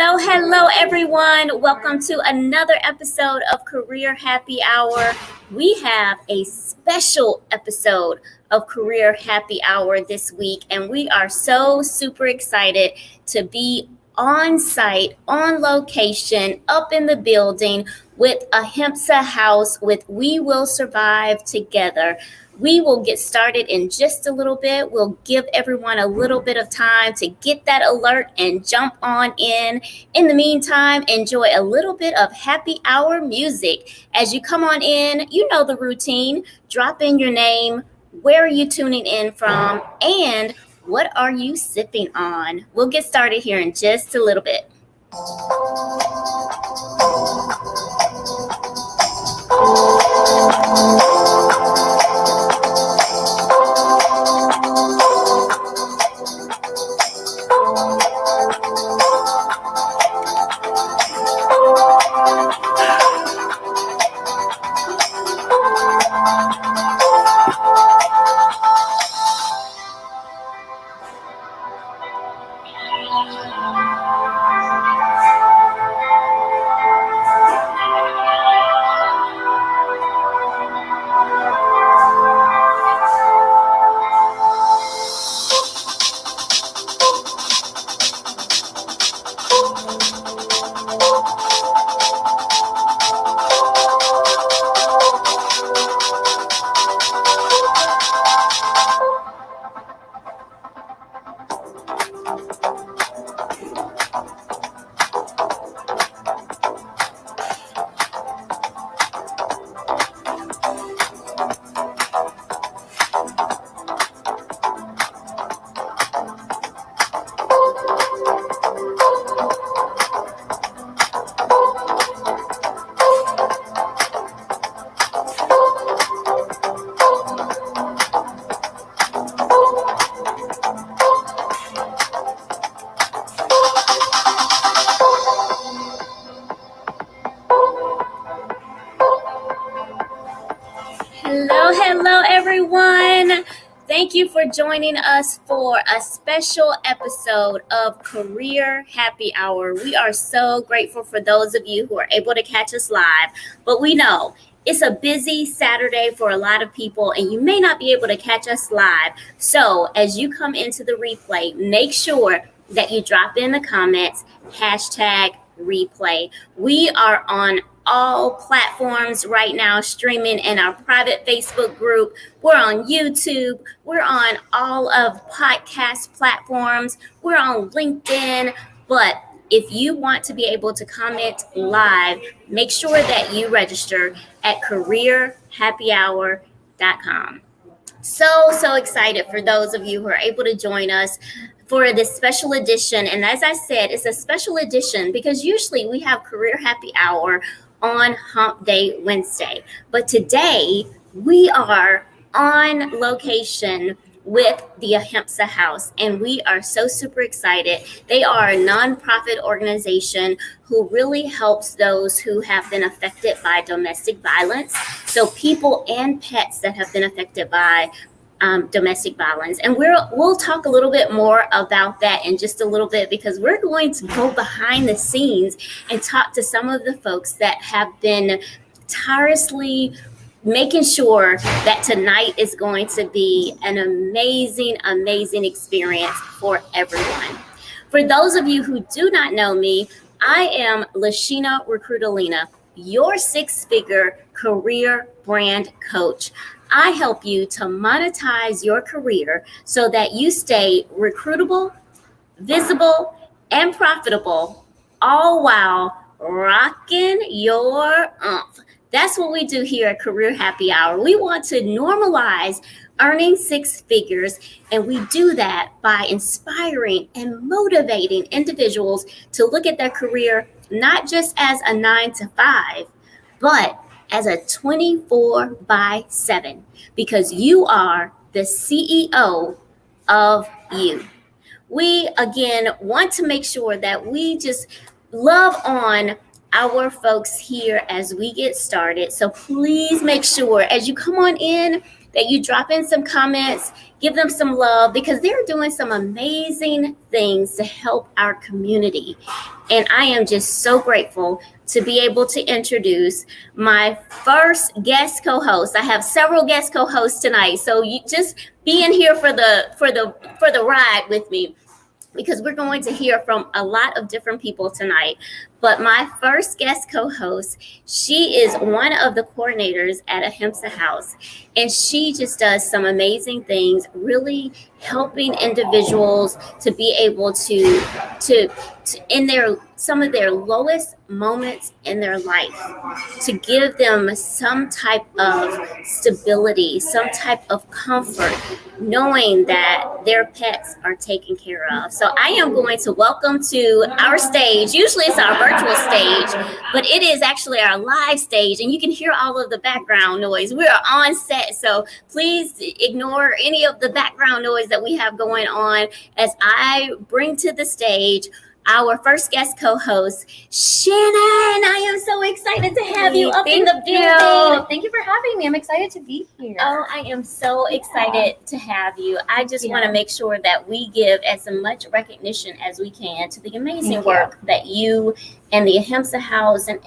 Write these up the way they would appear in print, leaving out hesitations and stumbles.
Hello, everyone. Welcome to another episode of Career Happy Hour. We have a special episode of Career Happy Hour this week, and we are so super excited to be on site, on location, up in the building with Ahimsa House with We Will Survive Together. We will get started in just a little bit. We'll give everyone a little bit of time to get that alert and jump on in. In the meantime, enjoy a little bit of happy hour music. As you come on in, you know the routine. Drop in your name, where are you tuning in from, and what are you sipping on? We'll get started here in just a little bit. Hello, everyone. Thank you for joining us for a special episode of Career Happy Hour. We are so grateful for those of you who are able to catch us live, but we know it's a busy Saturday for a lot of people, and you may not be able to catch us live. So as you come into the replay, make sure that you drop in the comments, #replay. We are on all platforms right now, streaming in our private Facebook group. We're on YouTube. We're on all of podcast platforms. We're on LinkedIn. But if you want to be able to comment live, make sure that you register at careerhappyhour.com. So excited for those of you who are able to join us for this special edition. And as I said, it's a special edition because usually we have Career Happy Hour on Hump Day Wednesday. But today we are on location with the Ahimsa House, and we are so super excited. They are a nonprofit organization who really helps those who have been affected by domestic violence. So people and pets that have been affected by domestic violence. And we'll talk a little bit more about that in just a little bit, because we're going to go behind the scenes and talk to some of the folks that have been tirelessly making sure that tonight is going to be an amazing experience for everyone. For those of you who do not know me, I am LaShena Recruitalina, your six-figure career brand coach. I help you to monetize your career so that you stay recruitable, visible, and profitable, all while rocking your umph. That's what we do here at Career Happy Hour. We want to normalize earning six figures, and we do that by inspiring and motivating individuals to look at their career not just as a 9-to-5, but as a 24/7, because you are the CEO of you. We, again, want to make sure that we just love on our folks here as we get started. So please make sure as you come on in, that you drop in some comments, give them some love, because they're doing some amazing things to help our community. And I am just so grateful to be able to introduce my first guest co-host. I have several guest co-hosts tonight, so you just be in here for the ride with me, because we're going to hear from a lot of different people tonight. But my first guest co-host, she is one of the coordinators at Ahimsa House, and she just does some amazing things, really helping individuals to be able to in their some of their lowest moments in their life, to give them some type of stability, some type of comfort, knowing that their pets are taken care of. So I am going to welcome to our stage, usually it's our virtual stage, but it is actually our live stage, and you can hear all of the background noise. We are on set, so please ignore any of the background noise that we have going on as I bring to the stage our first guest co-host, Shannon. I am so excited to have you up in the building. Thank you for having me. I'm excited to be here. Oh, I am so excited to have you. I just want to make sure that we give as much recognition as we can to the amazing work that you and the Ahimsa House and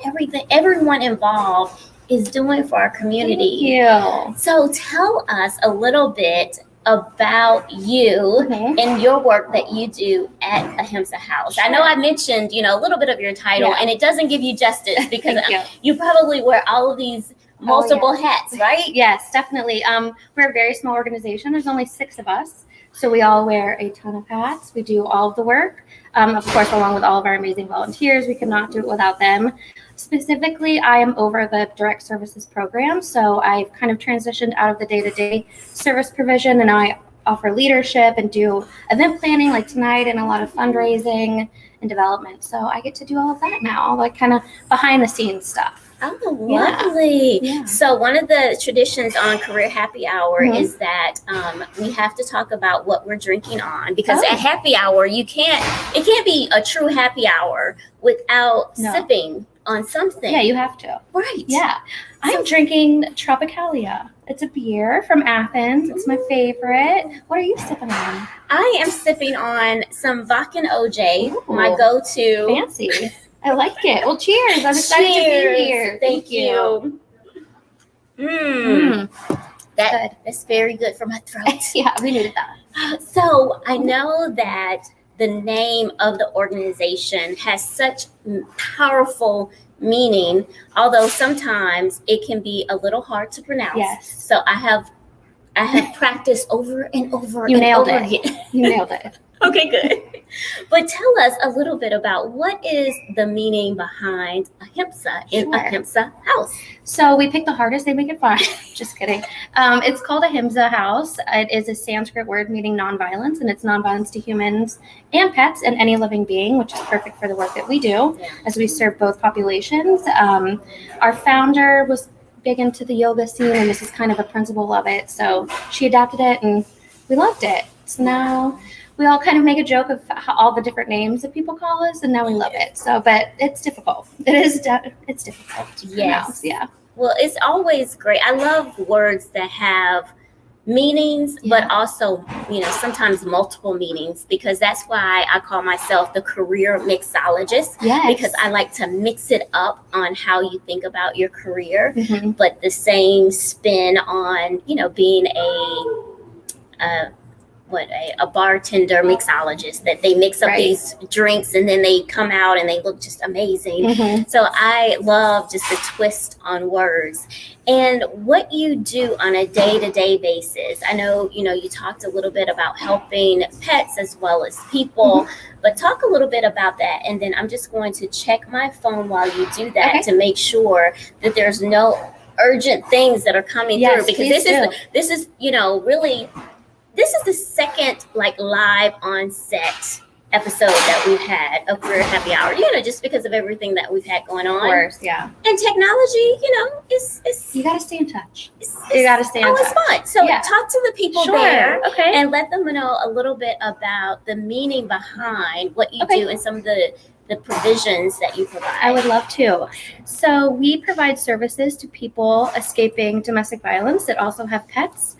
everyone involved is doing for our community. Thank you. So tell us a little bit about you and your work that you do at Ahimsa House. Sure. I know I mentioned, a little bit of your title, and it doesn't give you justice because you probably wear all of these multiple hats, right? Yes, definitely. We're a very small organization. There's only 6 of us. So we all wear a ton of hats. We do all of the work. Of course, along with all of our amazing volunteers, we could not do it without them. Specifically, I am over the direct services program. So I've kind of transitioned out of the day-to-day service provision, and I offer leadership and do event planning like tonight and a lot of fundraising and development. So I get to do all of that now, all like kind of behind the scenes stuff. Oh, lovely. Yeah. So one of the traditions on Career Happy Hour is that we have to talk about what we're drinking on, because at happy hour, it can't be a true happy hour without sipping on something. Yeah, you have to. Right. Yeah. I'm drinking Tropicalia. It's a beer from Athens. It's my favorite. What are you sipping on? I am sipping on some Vakken OJ, my go-to. Fancy. I like it. Well, cheers. I'm excited to be here. Thank you. That's very good for my throat. Yeah, we needed that. So I know that the name of the organization has such powerful meaning, although sometimes it can be a little hard to pronounce. Yes. So I have practiced over and over You and nailed over it. again. You nailed it. Okay, good. But tell us a little bit about what is the meaning behind Ahimsa in Ahimsa House. So we picked the hardest, they make it fun. Just kidding. It's called Ahimsa House. It is a Sanskrit word meaning nonviolence, and it's nonviolence to humans and pets and any living being, which is perfect for the work that we do as we serve both populations. Our founder was big into the yoga scene, and this is kind of a principle of it. So she adapted it, and we loved it. So now we all kind of make a joke of all the different names that people call us, and now we love it. So, but it's difficult. It's difficult to pronounce. Yeah. Well, it's always great. I love words that have meanings, but also, sometimes multiple meanings, because that's why I call myself the career mixologist. Yes. Because I like to mix it up on how you think about your career, but the same spin on, being a bartender mixologist, that they mix up these drinks and then they come out and they look just amazing. So I love just the twist on words. And what you do on a day-to-day basis. I know, you talked a little bit about helping pets as well as people, but talk a little bit about that. And then I'm just going to check my phone while you do that to make sure that there's no urgent things that are coming through, because this is really, this is the second live on set episode that we've had of Career Happy Hour, just because of everything that we've had going on. Of course, yeah. And technology, it's you got to stay in touch. You got to stay in touch. It's fun. So talk to the people there and let them know a little bit about the meaning behind what you do and some of the the provisions that you provide? I would love to. So we provide services to people escaping domestic violence that also have pets.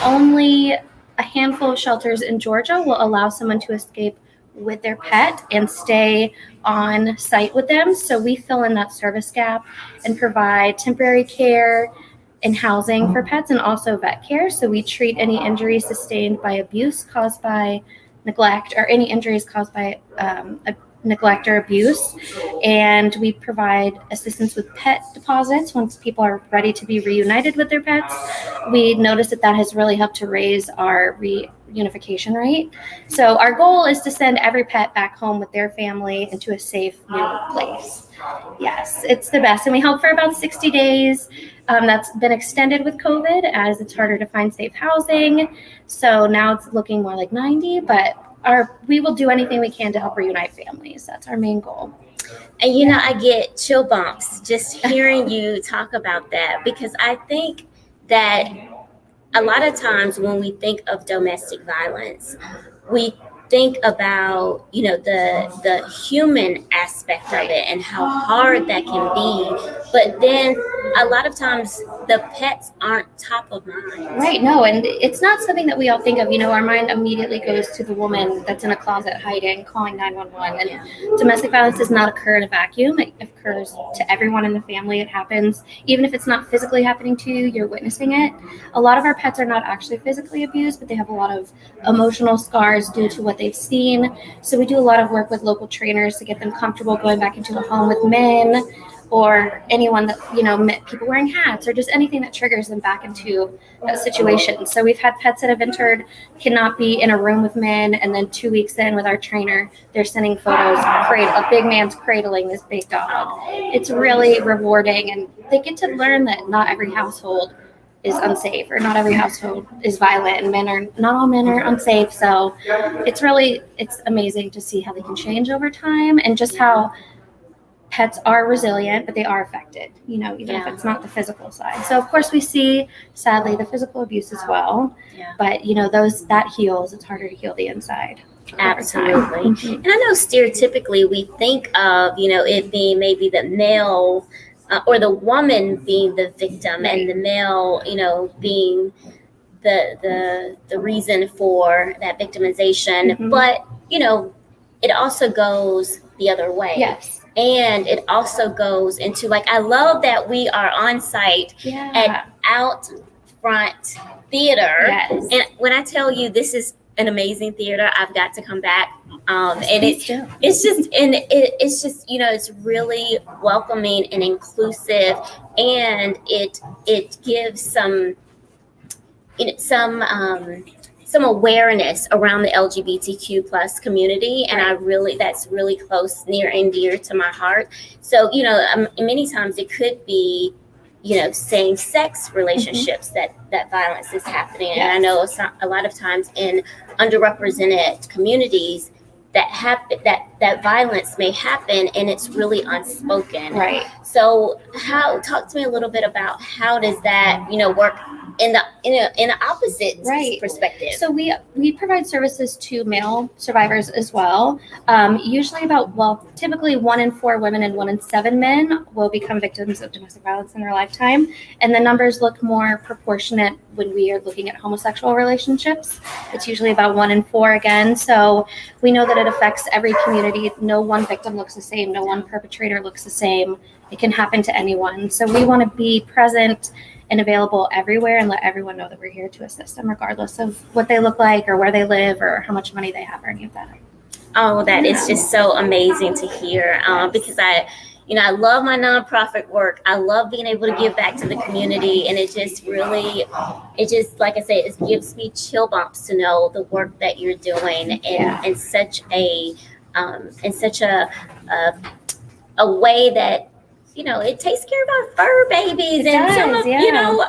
Only a handful of shelters in Georgia will allow someone to escape with their pet and stay on site with them. So we fill in that service gap and provide temporary care and housing for pets and also vet care. So we treat any injuries sustained by abuse caused by neglect or any injuries caused by neglect or abuse. And we provide assistance with pet deposits once people are ready to be reunited with their pets. We noticed that has really helped to raise our reunification rate. So our goal is to send every pet back home with their family into a safe new place. Yes, it's the best. And we help for about 60 days. That's been extended with COVID as it's harder to find safe housing. So now it's looking more like 90, but we will do anything we can to help reunite families. That's our main goal. And you know, I get chill bumps just hearing you talk about that, because I think that a lot of times when we think of domestic violence, we think about, you know, the human aspect of it and how hard that can be. But then a lot of times the pets aren't top of mind. Right. No, and it's not something that we all think of. You know, our mind immediately goes to the woman that's in a closet hiding, calling 911. And domestic violence does not occur in a vacuum. It occurs to everyone in the family. It happens. Even if it's not physically happening to you, you're witnessing it. A lot of our pets are not actually physically abused, but they have a lot of emotional scars due to what they've seen. So we do a lot of work with local trainers to get them comfortable going back into the home with men or anyone that, you know, people wearing hats or just anything that triggers them back into that situation. So we've had pets that have entered, cannot be in a room with men, and then 2 weeks in with our trainer, they're sending photos of a big man's cradling this big dog. It's really rewarding, and they get to learn that not every household is unsafe or not every household is violent, and not all men are unsafe. So it's amazing to see how they can change over time and just how pets are resilient, but they are affected, you know, even if it's not the physical side. So of course we see, sadly, the physical abuse as well, but you know, that heals. It's harder to heal the inside. Absolutely. And I know stereotypically we think of, you know, it being maybe the male or the woman being the victim and the male, you know, being the reason for that victimization. But, you know, it also goes the other way. Yes. And it also goes into, like, I love that we are on site at Out Front Theater. Yes. And when I tell you this is an amazing theater, I've got to come back. And it's just, you know, it's really welcoming and inclusive, and it gives some awareness around the LGBTQ plus community. And that's really close, near and dear to my heart. So, you know, many times it could be, you know, same-sex relationships that violence is happening. And I know a lot of times in underrepresented communities that violence may happen, and it's really unspoken. Right. So talk to me a little bit about how does that, you know, work in the opposite perspective. So we provide services to male survivors as well. Usually typically 1 in 4 women and 1 in 7 men will become victims of domestic violence in their lifetime. And the numbers look more proportionate when we are looking at homosexual relationships. It's usually about 1 in 4 again. So we know that it affects every community. No one victim looks the same. No one perpetrator looks the same. It can happen to anyone. So we want to be present and available everywhere and let everyone know that we're here to assist them, regardless of what they look like or where they live or how much money they have or any of that. Oh, that is just so amazing to hear, because I love my nonprofit work. I love being able to give back to the community, and it just, like I say, it gives me chill bumps to know the work that you're doing in such a way that, you know, it takes care of our fur babies you know,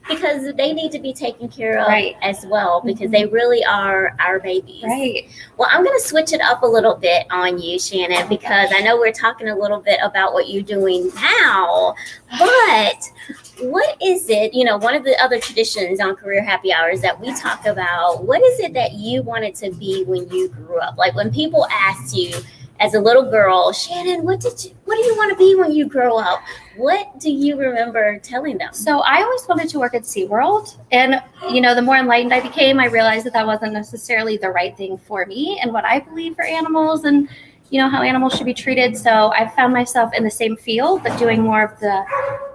because they need to be taken care of as well, because they really are our babies. Right. Well, I'm going to switch it up a little bit on you, Shannon, because I know we're talking a little bit about what you're doing now, but what is it, you know, one of the other traditions on Career Happy Hours that we talk about, what is it that you wanted to be when you grew up? Like when people ask you, as a little girl, Shannon, what do you want to be when you grow up? What do you remember telling them? So I always wanted to work at SeaWorld. And, the more enlightened I became, I realized that wasn't necessarily the right thing for me and what I believe for animals and, how animals should be treated. So I found myself in the same field, but doing more of the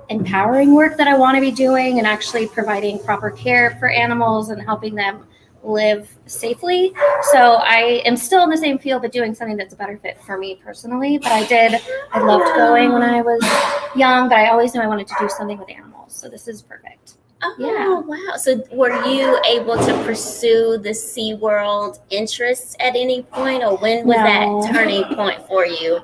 empowering work that I want to be doing and actually providing proper care for animals and helping them live safely. So I am still in the same field, but doing something that's a better fit for me personally. But I loved going when I was young, but I always knew I wanted to do something with animals. So this is perfect. Oh, yeah. Wow. So were you able to pursue the SeaWorld interests at any point, or when was that turning point for you?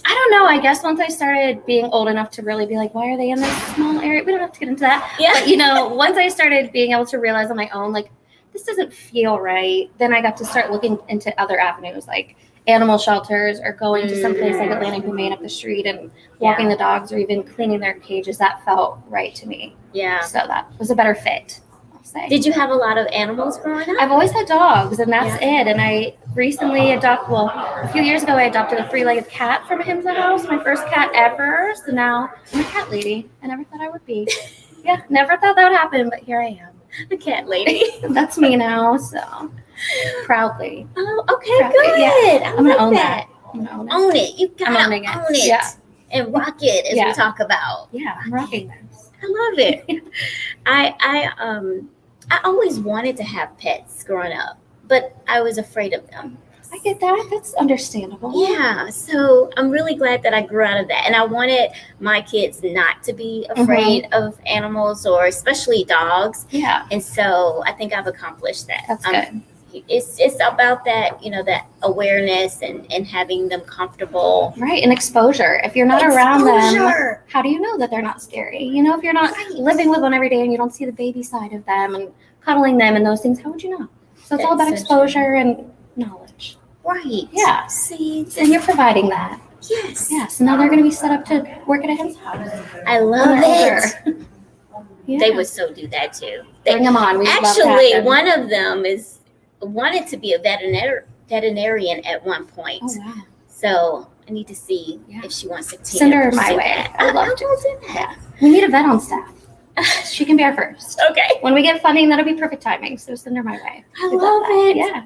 I don't know. I guess once I started being old enough to really be like, why are they in this small area? We don't have to get into that. Yeah. But, once I started being able to realize on my own, like, this doesn't feel right, then I got to start looking into other avenues, like animal shelters or going to some place like Atlantic Humane up the street and walking the dogs or even cleaning their cages. That felt right to me. Yeah. So that was a better fit. Did you have a lot of animals growing up? I've always had dogs, and that's it. And I recently a few years ago, I adopted a 3-legged cat from Ahimsa House, my first cat ever. So now I'm a cat lady. I never thought I would be. Yeah, never thought that would happen, but here I am. The cat lady. That's me now, so proudly. Oh, okay, proudly. Good. Yeah. I'm going to own that. I'm going to own it. You got to own it. Yeah. And rock it, as we talk about. Yeah, I'm rocking this. I love it. I always wanted to have pets growing up, but I was afraid of them. I get that. That's understandable. Yeah. So I'm really glad that I grew out of that. And I wanted my kids not to be afraid of animals, or especially dogs. Yeah. And so I think I've accomplished that. That's good. It's about that, that awareness and having them comfortable. Right. And exposure. If you're not around them, how do you know that they're not scary? If you're not living with one every day and you don't see the baby side of them and cuddling them and those things, how would you know? So it's all about exposure and knowledge. Right. Yeah. See, and you're providing that. Yes. Yeah. So now they're going to be set up to work at Ahimsa House. I love it. They would so do that too. Bring them on. Actually, one of them wanted to be a veterinarian at one point. Oh, wow. So I need to see if she wants to send her my way. I would love to do that. We need a vet on staff. She can be our first. Okay. When we get funding, that'll be perfect timing. So send her my way. I love it. Yeah.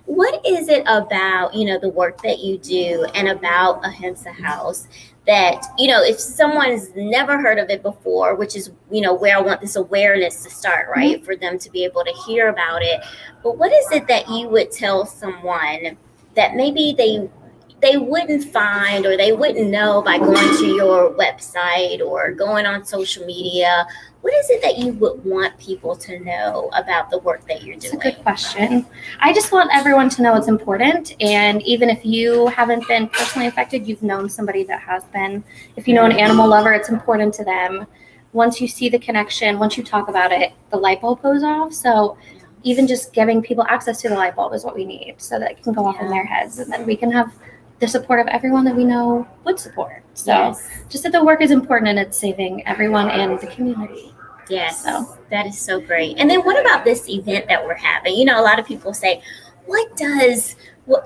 What is it about, the work that you do and about Ahimsa House that, if someone's never heard of it before, which is, where I want this awareness to start, right? For them to be able to hear about it. But what is it that you would tell someone that maybe they wouldn't find or they wouldn't know by going to your website or going on social media? What is it that you would want people to know about the work that you're doing? It's a good question. I just want everyone to know it's important. And even if you haven't been personally affected, you've known somebody that has been. If you know an animal lover, it's important to them. Once you see the connection, once you talk about it, the light bulb goes off. So even just giving people access to the light bulb is what we need so that it can go off in their heads. And then we can have the support of everyone that we know would support. So just that the work is important and it's saving everyone and the community. Yes, so that is so great. And then what about this event that we're having? A lot of people say, what does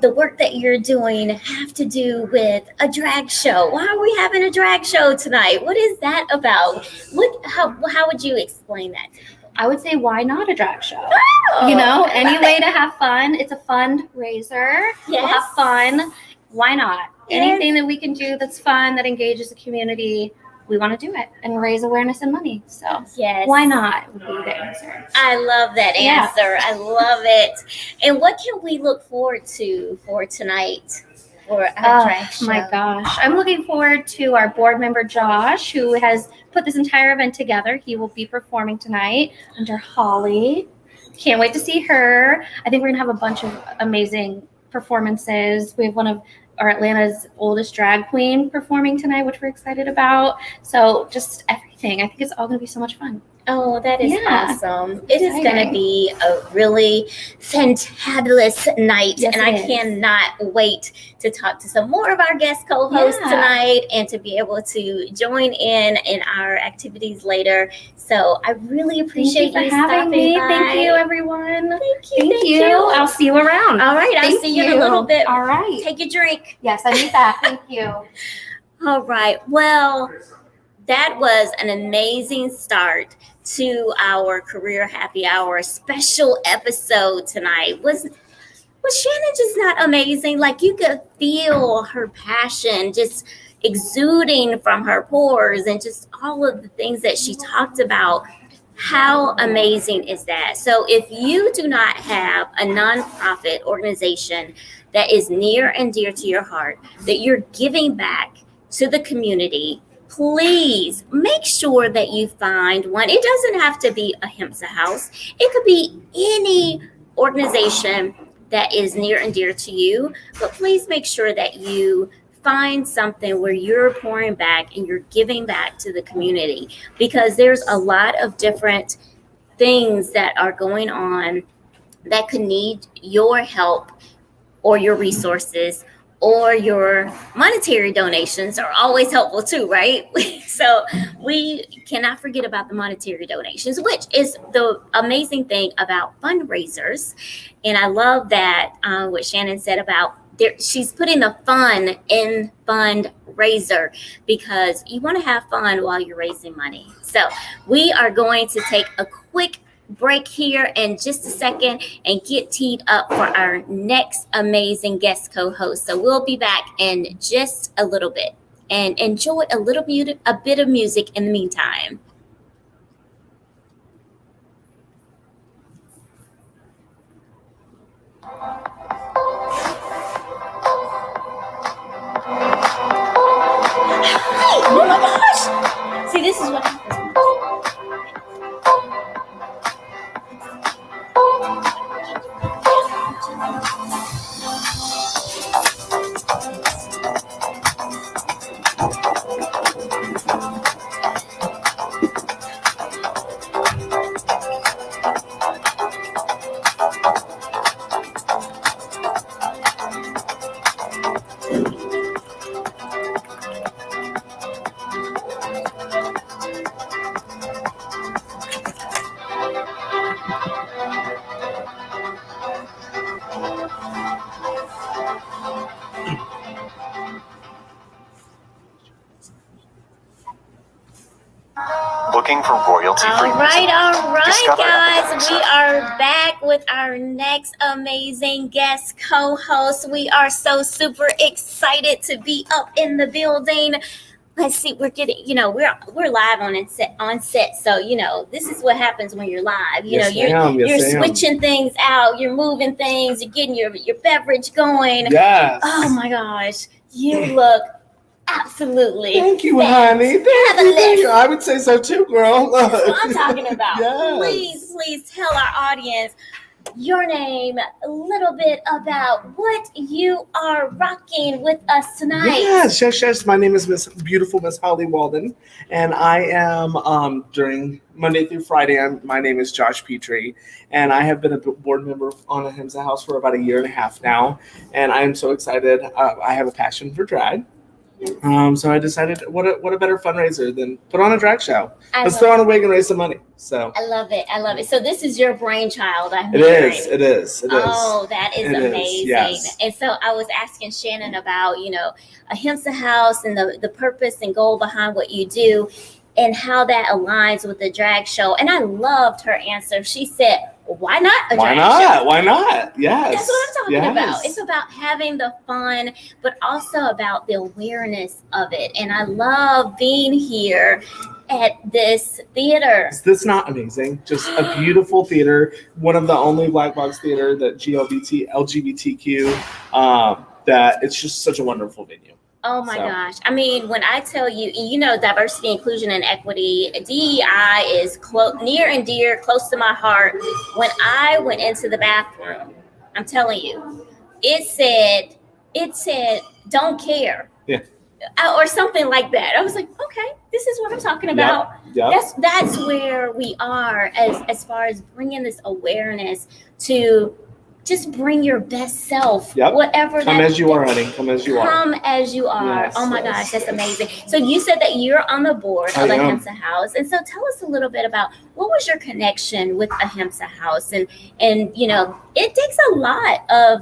the work that you're doing have to do with a drag show? Why are we having a drag show tonight? What is that about? How would you explain that to people? I would say, why not a drag show? Oh, any way to have fun. It's a fundraiser. Yes. We'll have fun. Why not? Yes. Anything that we can do that's fun, that engages the community, we want to do it and raise awareness and money. So why not would be the answer. I love that answer. I love it. And what can we look forward to for tonight for our drag show? My gosh. I'm looking forward to our board member, Josh, who has put this entire event together. He will be performing tonight under Holly. Can't wait to see her. I think we're going to have a bunch of amazing performances. We have one of our Atlanta's oldest drag queen performing tonight, which we're excited about. So just everything. I think it's all going to be so much fun. Oh, that is Yeah. awesome. It is going to Exciting. be a really fantabulous night. Yes, and it I is. cannot wait to talk to some more of our guest co-hosts Yeah. tonight and to be able to join in our activities later. So I really appreciate Thank you you for having stopping me. by. Thank you, everyone. Thank you. I'll see you around. All right. I'll Thank see you in a little bit. All right. Take your drink. Yes, I need that. Thank you. All right. Well, that was an amazing start to our Career Happy Hour special episode tonight. Was Shannon just not amazing? Like, you could feel her passion just exuding from her pores and just all of the things that she talked about. How amazing is that? So if you do not have a nonprofit organization that is near and dear to your heart, that you're giving back to the community, please make sure that you find one. It doesn't have to be Ahimsa House. It could be any organization that is near and dear to you, but please make sure that you find something where you're pouring back and you're giving back to the community, because there's a lot of different things that are going on that could need your help or your resources, or your monetary donations are always helpful too, right? So we cannot forget about the monetary donations, which is the amazing thing about fundraisers. And I love that what Shannon said about she's putting the fun in fundraiser, because you want to have fun while you're raising money. So we are going to take a quick break here in just a second and get teed up for our next amazing guest co-host. So we'll be back in just a little bit, and enjoy a bit of music in the meantime. Hey, oh my gosh! See, this is what happens. Looking for royalty-free music? All right, Discover guys. We Ahimsa. are back with our next amazing guest co-host. We are so super excited to be up in the building. Let's see, we're getting, we're live on set. So, this is what happens when you're live. You're switching things out, you're moving things, you're getting your beverage going. Yes. Oh my gosh, you look absolutely. Thank you, honey. Thank you. I would say so too, girl. That's what I'm talking about. Yes. Please tell our audience your name, a little bit about what you are rocking with us tonight. Yes. My name is beautiful Miss Holly Walden, and I am during Monday through Friday. My name is Josh Petrie, and I have been a board member on Ahimsa House for about 1.5 years now, and I am so excited. I have a passion for drag. So I decided, what a better fundraiser than put on a drag show. Let's throw on a wig and raise some money. So I love it. So this is your brainchild. It is. Oh, that is amazing. Yes. And so I was asking Shannon about, Ahimsa House and the purpose and goal behind what you do, and how that aligns with the drag show. And I loved her answer. She said, why not a drag show? Why not? Yes. That's what I'm talking about. It's about having the fun, but also about the awareness of it. And I love being here at this theater. Is this not amazing? Just a beautiful theater. One of the only black box theater that LGBTQ, that it's just such a wonderful venue. Oh my gosh. I mean, when I tell you, diversity, inclusion, and equity, DEI is near and dear, close to my heart. When I went into the bathroom, I'm telling you, it said, don't care. Yeah. or something like that. I was like, okay, this is what I'm talking about. Yep. That's where we are as far as bringing this awareness to just bring your best self. Yep. Whatever. Come as you are, honey. Come as you are. Come as you are. Yes, oh my yes. gosh, that's amazing. So you said that you're on the board of am. Ahimsa House, and so tell us a little bit about what was your connection with Ahimsa House, and it takes a lot of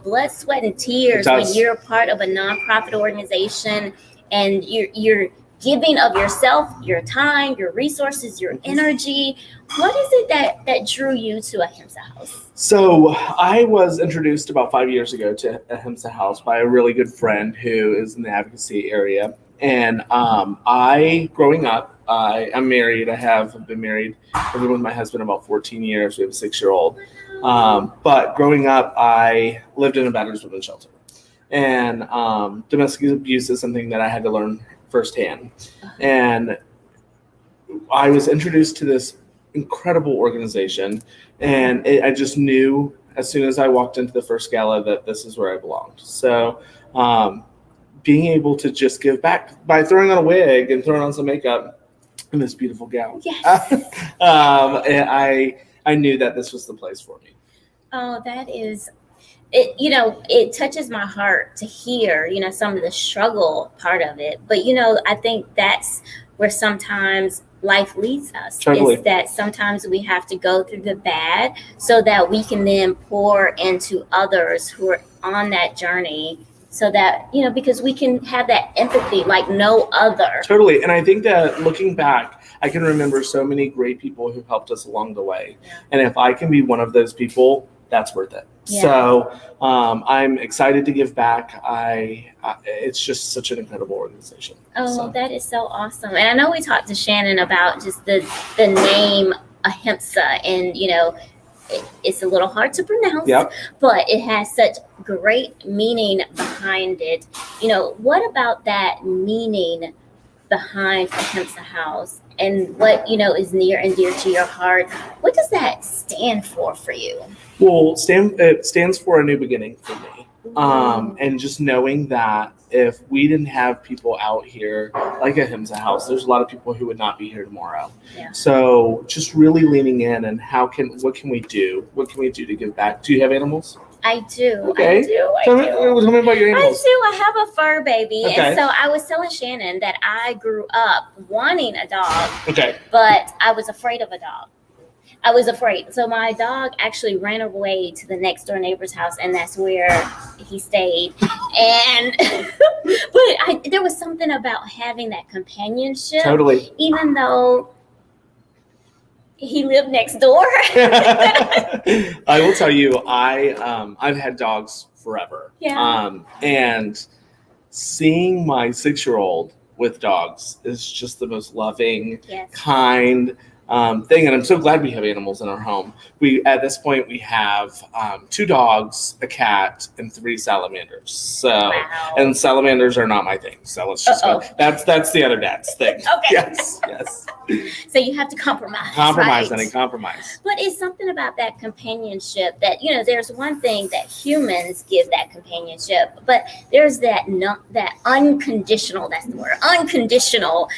blood, sweat, and tears when you're part of a nonprofit organization, and you're giving of yourself, your time, your resources, your energy. What is it that drew you to Ahimsa House? So I was introduced about 5 years ago to Ahimsa House by a really good friend who is in the advocacy area. And growing up, I'm married. I've been married. I've been with my husband about 14 years. We have a 6-year-old. But growing up, I lived in a battered women's shelter. And domestic abuse is something that I had to learn firsthand. And I was introduced to this incredible organization, and I just knew as soon as I walked into the first gala that this is where I belonged. So being able to just give back by throwing on a wig and throwing on some makeup and this beautiful gown. Yes. And I knew that this was the place for me. Oh, that is it. It touches my heart to hear some of the struggle part of it, but I think that's where sometimes life leads us. Totally. Is that sometimes we have to go through the bad so that we can then pour into others who are on that journey, so that because we can have that empathy like no other. Totally. And I think that looking back, I can remember so many great people who helped us along the way. Yeah. And if I can be one of those people, that's worth it. Yeah. So I'm excited to give back. It's just such an incredible organization. Oh, That is so awesome. And I know we talked to Shannon about just the name Ahimsa, and it's a little hard to pronounce, Yep. but it has such great meaning behind it. What about that meaning behind Ahimsa House, and what is near and dear to your heart? What does that stand for you? Well, it stands for a new beginning for me. And just knowing that if we didn't have people out here like Ahimsa House, there's a lot of people who would not be here tomorrow. Yeah. So just really leaning in and what can we do? What can we do to give back? Do you have animals? I do. Okay. I do. Tell me about your animals. I do. I have a fur baby. Okay. And so I was telling Shannon that I grew up wanting a dog, Okay. but I was afraid of a dog. I was afraid. So my dog actually ran away to the next door neighbor's house, and that's where he stayed. And but there was something about having that companionship. Totally. Even though he lived next door. I will tell you, I've had dogs forever. Yeah. And seeing my 6-year-old with dogs is just the most loving, Yes. kind thing. And I'm so glad we have animals in our home. At this point we have 2 dogs, a cat, and 3 salamanders. So, Wow. and salamanders are not my thing. So let's just go. That's the other dad's thing. Okay. Yes. So you have to compromise. Compromise, right? honey, compromise. But it's something about that companionship that, there's one thing that humans give that companionship, but there's that unconditional, that's the word, unconditional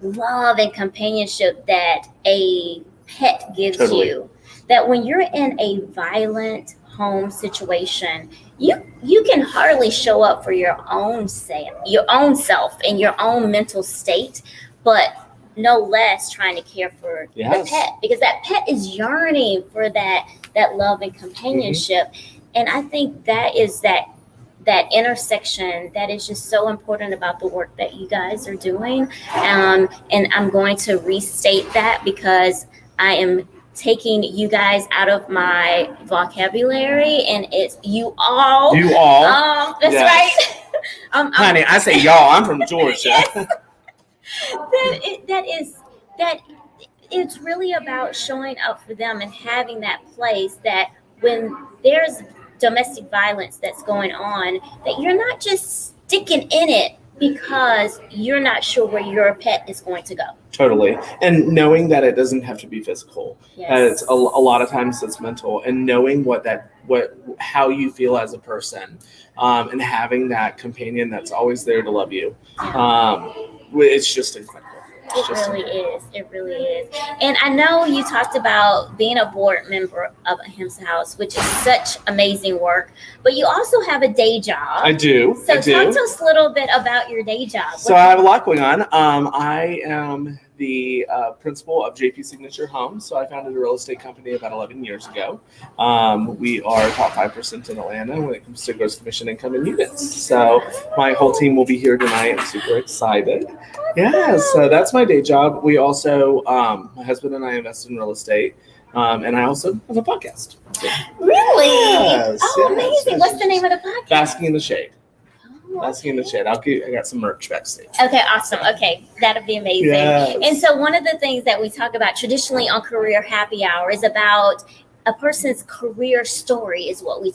love and companionship that a pet gives Totally. you. That when you're in a violent home situation, you can hardly show up for your own self and your own mental state, but no less trying to care for the Yes. pet, because that pet is yearning for that love and companionship. Mm-hmm. And I think that is that intersection that is just so important about the work that you guys are doing. And I'm going to restate that because I am taking you guys out of my vocabulary, and it's you all. You all. That's Yes. right. Honey, I say y'all. I'm from Georgia. that it's really about showing up for them and having that place that when there's domestic violence that's going on, that you're not just sticking in it because you're not sure where your pet is going to go. Totally. And knowing that it doesn't have to be physical. Yes. It's a lot of times it's mental, and knowing what how you feel as a person, and having that companion that's always there to love you. It's just incredible. It really is. It really is. And I know you talked about being a board member of Ahimsa House, which is such amazing work, but you also have a day job. I do. So talk to us a little bit about your day job. So I have a lot going on. I am the principal of JP Signature Homes. So I founded a real estate company about 11 years ago. We are top 5% in Atlanta when it comes to gross commission income and units. So my whole team will be here tonight. I'm super excited. Yeah, so that's my day job. We also, my husband and I invest in real estate. And I also have a podcast. So, really? Yes, Amazing. What's the name of the podcast? Basking in the Shade. Basking in the Shade. I got some merch backstage. Okay, awesome. Okay, that'd be amazing. Yes. And so one of the things that we talk about traditionally on Career Happy Hour is about a person's career story is what we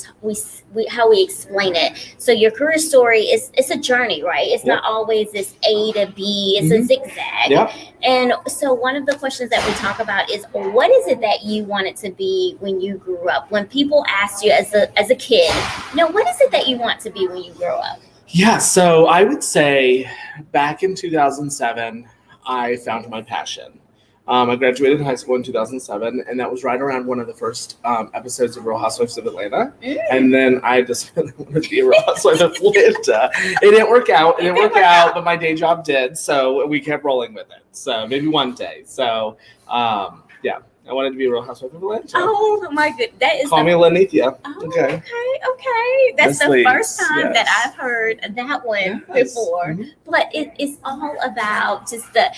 how we explain it. So your career story it's a journey, right? It's not always this A to B, it's a zigzag. Yep. And so one of the questions that we talk about is what is it that you wanted to be when you grew up? When people ask you as a kid, what is it that you want to be when you grow up? Yeah, so I would say back in 2007, I found my passion. I graduated high school in 2007, and that was right around one of the first episodes of Real Housewives of Atlanta. And then I just wanted to be a Real Housewife of Atlanta. It didn't work out. But my day job did, so we kept rolling with it. So maybe one day. So, yeah. I wanted to be a Real Housewife of Atlanta. Oh my goodness. That is Call me Lenithia. Oh, okay. Okay. That's Yes, the please. first time Yes. that I've heard that one Yes. before. Mhm. But it's all about just the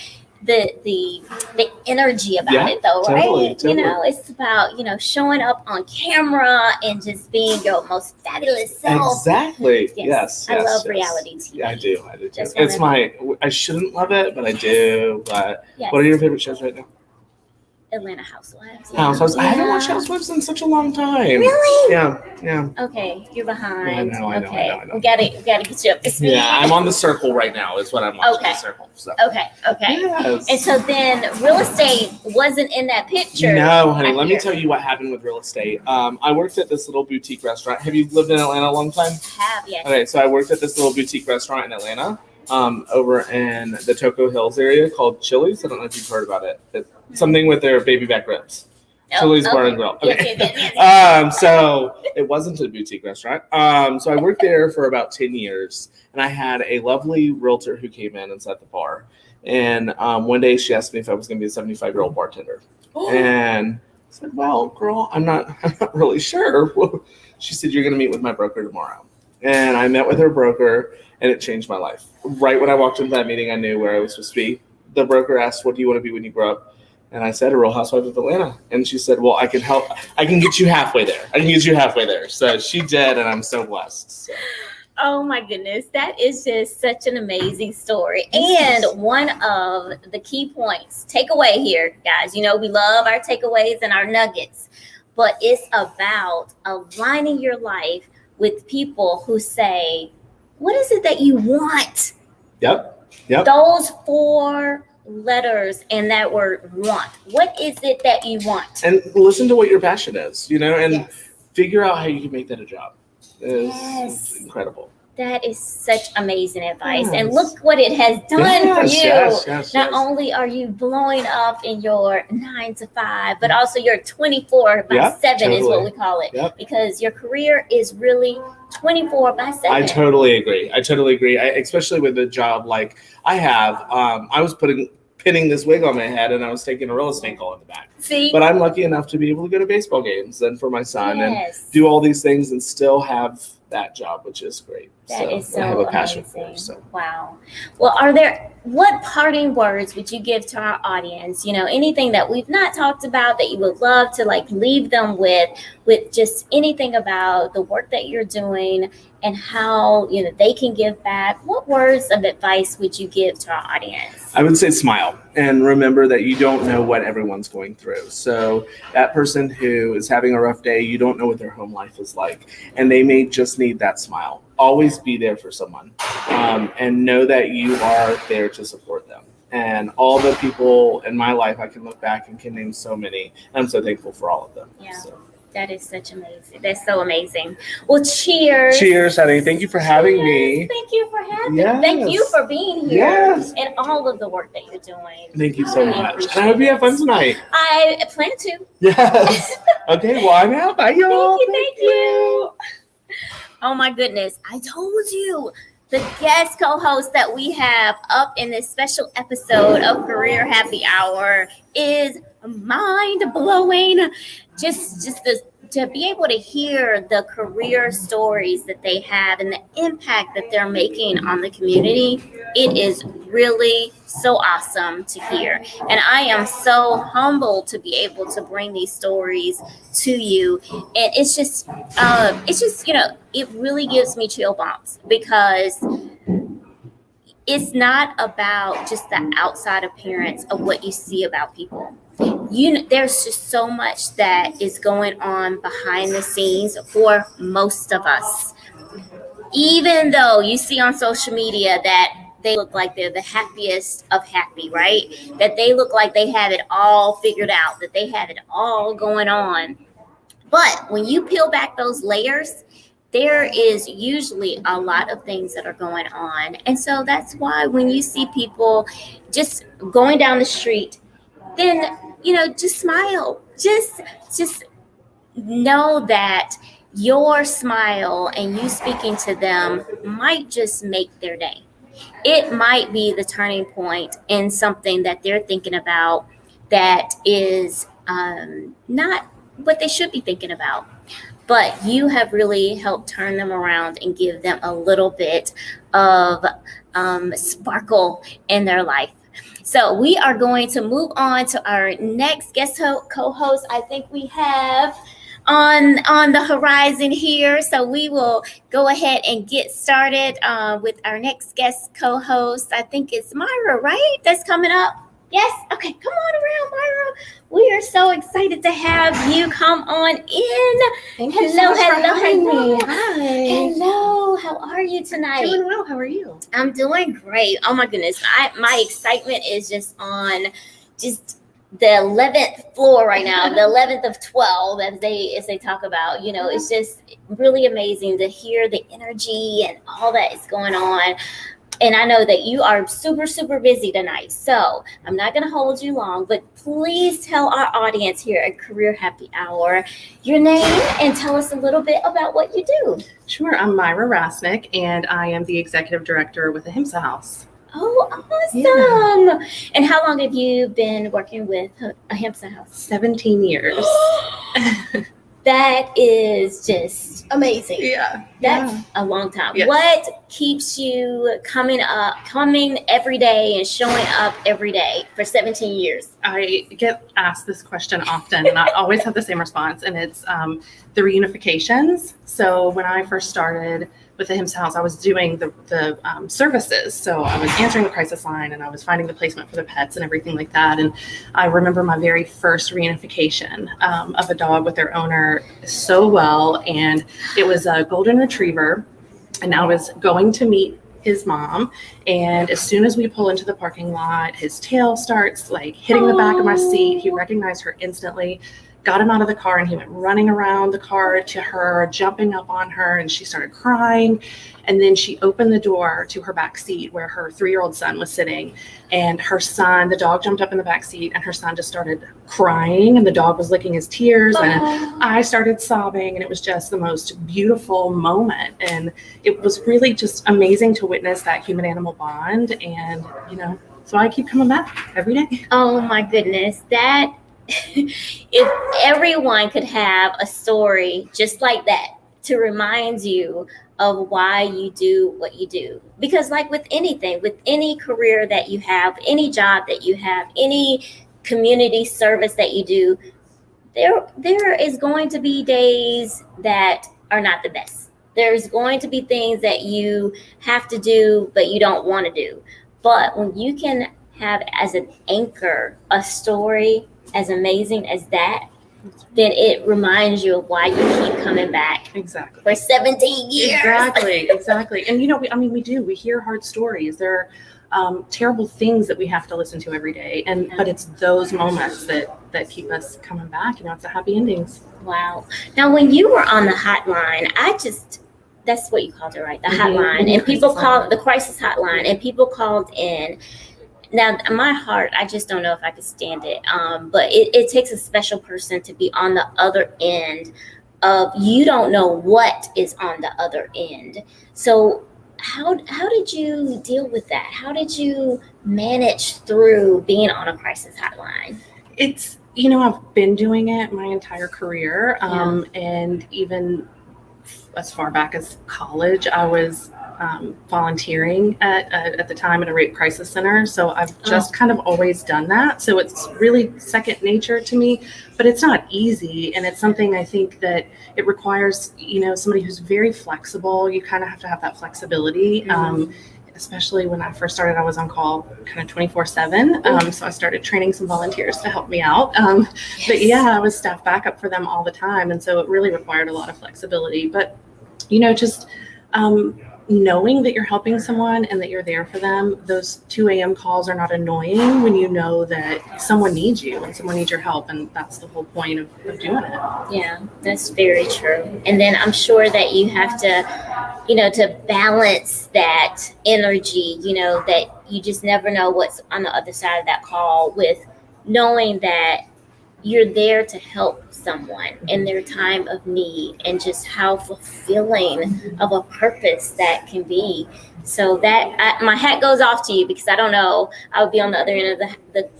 energy about it though, totally, right? totally. It's about, showing up on camera and just being your most fabulous self. Exactly. Yes. I love reality TV. Yeah, I do too. Just It's I shouldn't love it, but I do. But Yes. what are your favorite shows right now? Atlanta Housewives. Housewives. I haven't watched Housewives in such a long time. Really? Yeah. Okay, you're behind. I know. We gotta get you up to speed. Yeah, I'm on The Circle right now. Is what I'm watching. Okay. The Circle. So. Okay. Yes. And so then real estate wasn't in that picture. No, honey. Let me here. tell you what happened with real estate. I worked at this little boutique restaurant. Have you lived in Atlanta a long time? Yes. Okay, so I worked at this little boutique restaurant in Atlanta, over in the Toco Hills area called Chili's. I don't know if you've heard about it. It's something with their baby back ribs. Chili's Bar and Grill. Okay. Yes. So it wasn't a boutique restaurant. So I worked there for about 10 years, and I had a lovely realtor who came in and set the bar. And one day she asked me if I was going to be a 75-year-old bartender. And I said, well, girl, I'm not really sure. She said, you're going to meet with my broker tomorrow. And I met with her broker, and it changed my life. Right when I walked into that meeting, I knew where I was supposed to be. The broker asked, what do you want to be when you grow up? And I said, a Real Housewife of Atlanta. And she said, well, I can help. I can get you halfway there. So she did, and I'm so blessed. So. Oh my goodness, that is just such an amazing story. And one of the key points, takeaway here, guys, we love our takeaways and our nuggets, but it's about aligning your life with people who say, what is it that you want? Yep. Those 4 letters and that word want. What is it that you want? And listen to what your passion is, and figure out how you can make that a job. It's incredible. That is such amazing advice. And look what it has done for you. Yes, Not only are you blowing up in your 9 to 5, but also your 24/7 is what we call it. Because your career is really 24/7. I totally agree. Especially with a job like I have. I was pinning this wig on my head, and I was taking a real estate call in the back. See? But I'm lucky enough to be able to go to baseball games and for my son and Yes. do all these things and still have that job, which is great. That is so I have a passion amazing. for it. So. Wow. Well, what parting words would you give to our audience? Anything that we've not talked about that you would love to leave them with just anything about the work that you're doing and how, they can give back. What words of advice would you give to our audience? I would say smile and remember that you don't know what everyone's going through. So that person who is having a rough day, you don't know what their home life is like, and they may just need that smile. Always be there for someone, and know that you are there to support them. And all the people in my life, I can look back and can name so many, and I'm so thankful for all of them. Yeah. So. That is such amazing. That's so amazing. Well, cheers. Cheers, honey. Thank you for having me. Thank you for having me. Yes. Thank you for being here. Yes. And all of the work that you're doing. Thank you so Really much. appreciate And I hope you have fun it. tonight. I plan to. Yes. Okay, well, I'm out. Bye, y'all. Thank you. Oh my goodness. I told you. The guest co-host that we have up in this special episode of Career Happy Hour is mind-blowing. Just to be able to hear the career stories that they have and the impact that they're making on the community, it is really so awesome to hear. And I am so humbled to be able to bring these stories to you. And it's just, it really gives me chill bumps because it's not about just the outside appearance of what you see about people. There's just so much that is going on behind the scenes for most of us. Even though you see on social media that they look like they're the happiest of happy, right? That they look like they have it all figured out, that they have it all going on. But when you peel back those layers, there is usually a lot of things that are going on. And so that's why when you see people just going down the street, then, just smile. Just know that your smile and you speaking to them might just make their day. It might be the turning point in something that they're thinking about that is not what they should be thinking about. But you have really helped turn them around and give them a little bit of sparkle in their life. So we are going to move on to our next guest co-host. I think we have on the horizon here. So we will go ahead and get started with our next guest co-host. I think it's Myra, right? That's coming up. Yes? Okay, come on around, Myra. We are so excited to have you come on in. Thank you so much for having me. Hi. Hello, how are you tonight? Doing well. How are you? I'm doing great. Oh my goodness. My excitement is just on just the 11th floor right now, the 11th of 12 as they talk about, it's just really amazing to hear the energy and all that is going on. And I know that you are super, super busy tonight. So I'm not going to hold you long, but please tell our audience here at Career Happy Hour your name and tell us a little bit about what you do. Sure. I'm Myra Rasnick, and I am the executive director with Ahimsa House. Oh, awesome. Yeah. And how long have you been working with Ahimsa House? 17 years. That is just amazing. Yeah. That's a long time. Yes. What keeps you coming every day and showing up every day for 17 years? I get asked this question often, and I always have the same response, and it's the reunifications. So when I first started with the Ahimsa House, I was doing the services. So I was answering the crisis line, and I was finding the placement for the pets and everything like that. And I remember my very first reunification of a dog with their owner so well. And it was a golden retriever, and I was going to meet his mom. And as soon as we pull into the parking lot, his tail starts hitting the back of my seat. He recognized her instantly. Got him out of the car, and he went running around the car to her, jumping up on her, and she started crying. And then she opened the door to her back seat where her 3-year-old son was sitting, and the dog jumped up in the back seat, and her son just started crying, and the dog was licking his tears, and I started sobbing, and it was just the most beautiful moment. And it was really just amazing to witness that human-animal bond. And, so I keep coming back every day. Oh my goodness. If everyone could have a story just like that to remind you of why you do what you do. Because like with anything, with any career that you have, any job that you have, any community service that you do, there is going to be days that are not the best. There's going to be things that you have to do, but you don't want to do. But when you can have as an anchor a story as amazing as that, then it reminds you of why you keep coming back. Exactly. For 17 years. Exactly. And we hear hard stories. There terrible things that we have to listen to every day. But it's those moments that keep us coming back. It's the happy endings. Wow. Now, when you were on the hotline, that's what you called it, right? The hotline. And people called the crisis hotline, and people called in. Now, my heart, I just don't know if I could stand it. But it takes a special person to be on the other end of, you don't know what is on the other end. So how did you deal with that? How did you manage through being on a crisis hotline? It's, I've been doing it my entire career. And even as far back as college, I was volunteering at the time at a rape crisis center. So I've just kind of always done that. So it's really second nature to me, but it's not easy. And it's something I think that it requires, somebody who's very flexible. You kind of have to have that flexibility. Especially when I first started, I was on call kind of 24/7. So I started training some volunteers to help me out. But yeah, I was staff backup for them all the time. And so it really required a lot of flexibility. But, just knowing that you're helping someone and that you're there for them, those 2 a.m. calls are not annoying when you know that someone needs you and someone needs your help. And that's the whole point of doing it. Yeah, that's very true. And then I'm sure that you have to, to balance that energy, that you just never know what's on the other side of that call, with knowing that you're there to help someone in their time of need, and just how fulfilling of a purpose that can be. So that my hat goes off to you, because I don't know, I would be on the other end of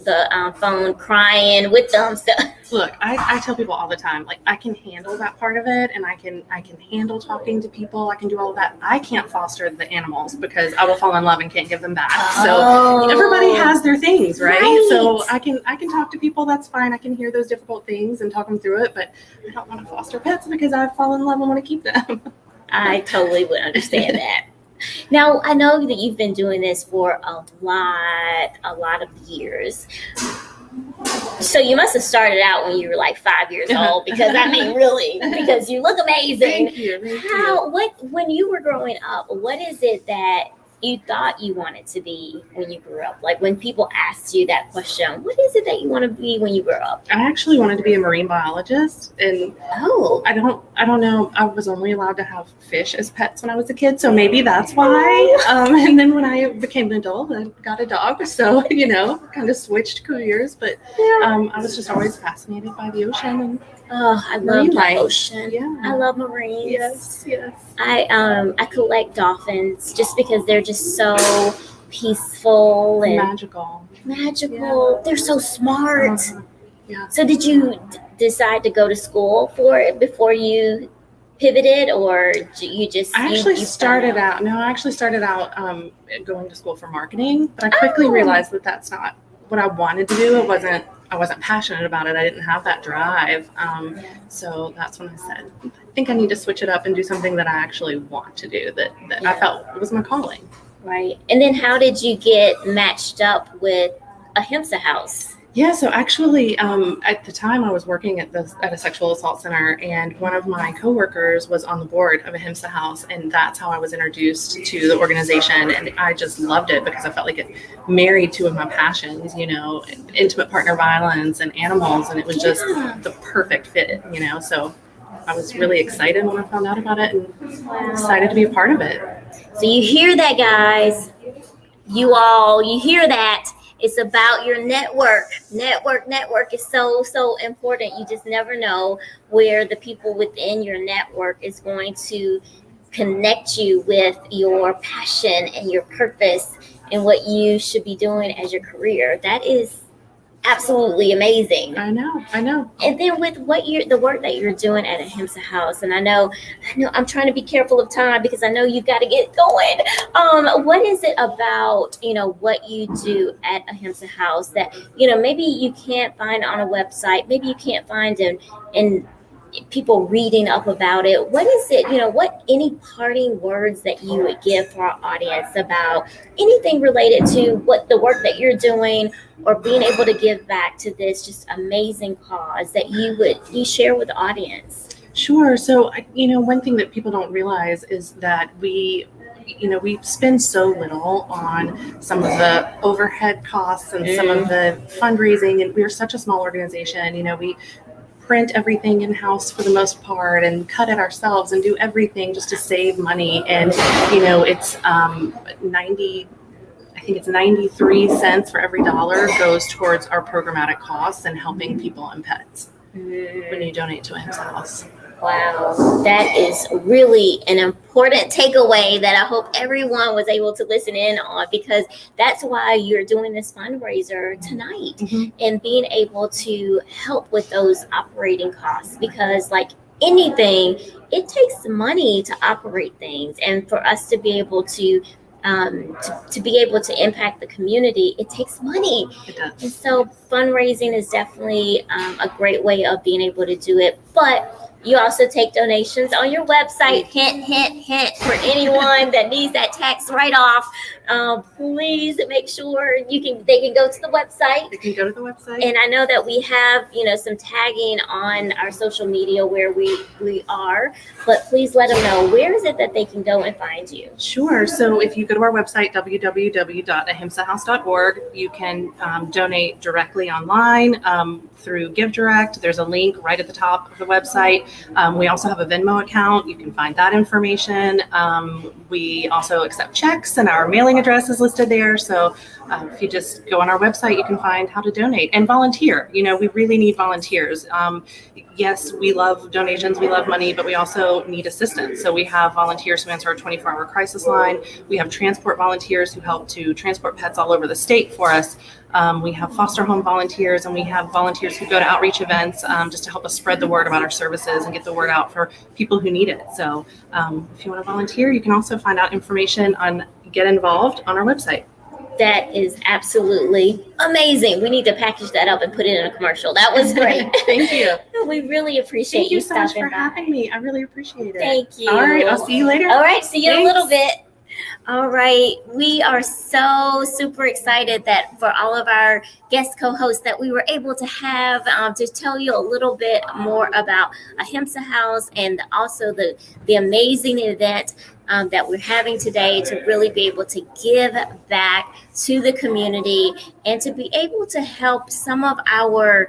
the phone crying with them. So look, I tell people all the time, like, I can handle that part of it, and I can handle talking to people. I can do all of that. I can't foster the animals, because I will fall in love and can't give them back. So everybody has their things, right? So I can talk to people. That's fine. I can hear those difficult things and talk them through it, but I don't want to foster pets because I fall in love and want to keep them. I totally would understand that. Now, I know that you've been doing this for a lot of years. So you must have started out when you were like 5 years old, because really, because you look amazing. Thank you. When you were growing up, what is it that you thought you wanted to be when you grew up? Like, when people asked you that question, what is it that you want to be when you grow up? I actually wanted to be a marine biologist, and I don't know. I was only allowed to have fish as pets when I was a kid, so maybe that's why. And then when I became an adult, I got a dog, so kind of switched careers. But I was just always fascinated by the ocean. And I love the ocean. Yeah. I love marines. Yes. I collect dolphins just because they're just so peaceful and magical. Yeah. They're so smart. Yeah. So did you decide to go to school for it before you pivoted, or you just? I actually started out going to school for marketing, but I quickly realized that that's not what I wanted to do. I wasn't passionate about it. I didn't have that drive. So that's when I said, I think I need to switch it up and do something that I actually want to do, that I felt was my calling. Right. And then how did you get matched up with Ahimsa House? Yeah, so actually, at the time I was working at a sexual assault center, and one of my coworkers was on the board of Ahimsa House, and that's how I was introduced to the organization. And I just loved it because I felt like it married two of my passions, intimate partner violence and animals, and it was just the perfect fit, So I was really excited when I found out about it, and excited to be a part of it. So you hear that, guys? You hear that? It's about your network. Network is so important. You just never know where the people within your network is going to connect you with your passion and your purpose and what you should be doing as your career. That is absolutely amazing. I know. And then with the work that you're doing at Ahimsa House, and I know I'm trying to be careful of time because I know you've got to get going. What is it about, what you do at Ahimsa House that, maybe you can't find on a website, maybe you can't find in people reading up about it? What is it, any parting words that you would give for our audience about anything related to what the work that you're doing, or being able to give back to this just amazing cause that you share with the audience? Sure. So, one thing that people don't realize is that we we spend so little on some of the overhead costs and some of the fundraising, and we're such a small organization. We print everything in-house for the most part and cut it ourselves and do everything just to save money. And it's 93 cents for every dollar goes towards our programmatic costs and helping people and pets when you donate to Ahimsa House. Wow, that is really an important takeaway that I hope everyone was able to listen in on, because that's why you're doing this fundraiser tonight and being able to help with those operating costs, because like anything, it takes money to operate things, and for us to be able to be able to impact the community, it takes money. It does. And so fundraising is definitely a great way of being able to do it. But you also take donations on your website. Hint, hint, hint, for anyone that needs that tax write-off. Please make sure they can go to the website. They can go to the website. And I know that we have, some tagging on our social media where we are, but please let them know, where is it that they can go and find you? Sure. So if you go to our website, www.ahimsahouse.org, you can donate directly online through GiveDirect. There's a link right at the top of the website. We also have a Venmo account. You can find that information. We also accept checks, and our mailing address is listed there. So if you just go on our website, you can find how to donate and volunteer. We really need volunteers. Yes, we love donations, we love money, but we also need assistance. So we have volunteers who answer our 24-hour crisis line. We have transport volunteers who help to transport pets all over the state for us. We have foster home volunteers, and we have volunteers who go to outreach events just to help us spread the word about our services and get the word out for people who need it. So if you want to volunteer, you can also find out information on Get Involved on our website. That is absolutely amazing. We need to package that up and put it in a commercial. That was great. Thank you. We really appreciate Thank you so much stopping for by. having me. I really appreciate it. Thank you. All right, I'll see you later. All right, see you in a Thanks. little bit. All right, we are so super excited that for all of our guest co-hosts that we were able to have to tell you a little bit more about Ahimsa House, and also the amazing event that we're having today, to really be able to give back to the community and to be able to help some of our,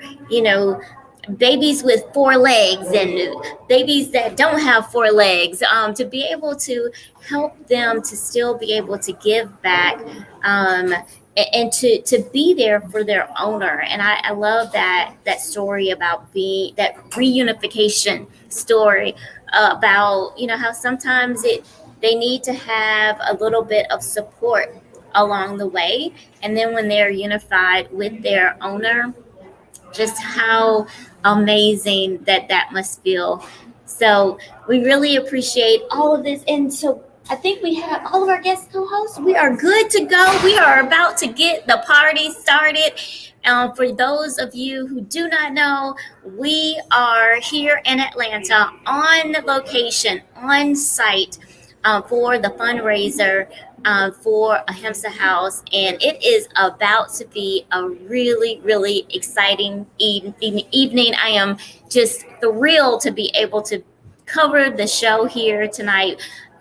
babies with 4 legs and babies that don't have 4 legs, to be able to help them to still be able to give back and to be there for their owner. And I love that story about that reunification story about, how sometimes they need to have a little bit of support along the way. And then when they're unified with their owner, just how amazing that must feel. So we really appreciate all of this. And so I think we have all of our guest co-hosts. We are good to go. We are about to get the party started. For those of you who do not know, we are here in Atlanta on location, on site, for the fundraiser for Ahimsa House, and it is about to be a really, really exciting evening. I am just thrilled to be able to cover the show here tonight,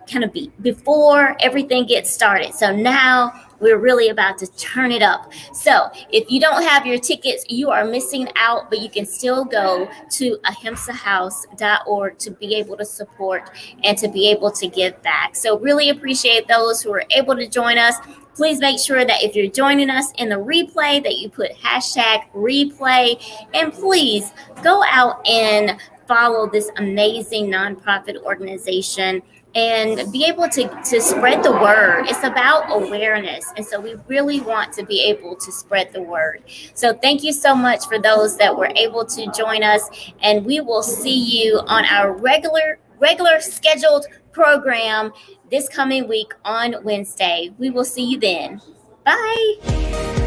kind of before everything gets started. So now we're really about to turn it up. So if you don't have your tickets, you are missing out, but you can still go to ahimsahouse.org to be able to support and to be able to give back. So really appreciate those who are able to join us. Please make sure that if you're joining us in the replay, that you put #replay, and please go out and follow this amazing nonprofit organization and be able to spread the word. It's about awareness. And so we really want to be able to spread the word. So thank you so much for those that were able to join us. And we will see you on our regular scheduled program this coming week on Wednesday. We will see you then. Bye.